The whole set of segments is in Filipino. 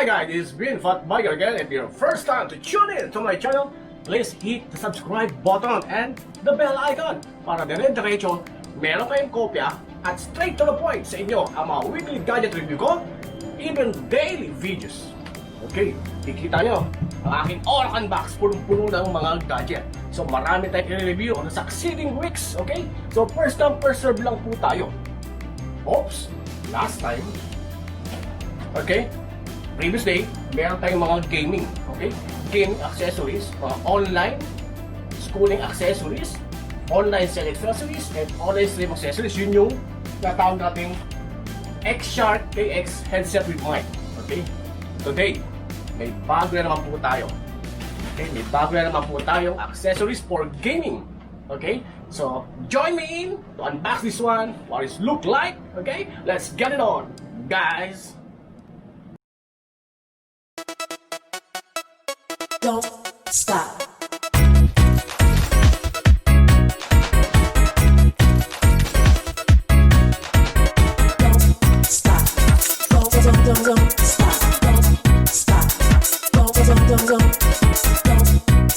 guys, this is VNfatBIKER again. If you're first time to tune in to my channel, please hit the subscribe button and the bell icon para dire-diretso meron kayong kopya at straight to the point sa inyo ang mga weekly gadget review ko, even daily videos. Okay, kikita nyo ang aking Oracle box punong-puno ng mga gadget. So marami tayong i-review on the succeeding weeks. Okay, so first come first serve lang po tayo. Oops, last time. Okay, previous day, meron tayong mga gaming, okay? Gaming accessories, mga online schooling accessories, online cell accessories, and online stream accessories. Yun yung natawag nating X-Shark KX headset with mic, okay? Today, may bago na naman po tayo. Okay, may bago na naman po tayong accessories for gaming. Okay? So, join me in to unbox this one, what it look like, okay? Let's get it on, guys! Don't stop. Don't stop. Don't stop. Don't stop. Don't stop. Don't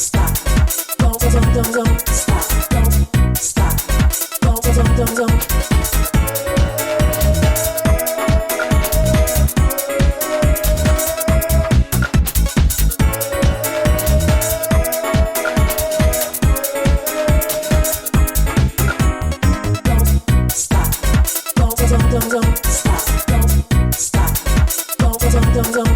stop. Don't stop. Don't stop. Don't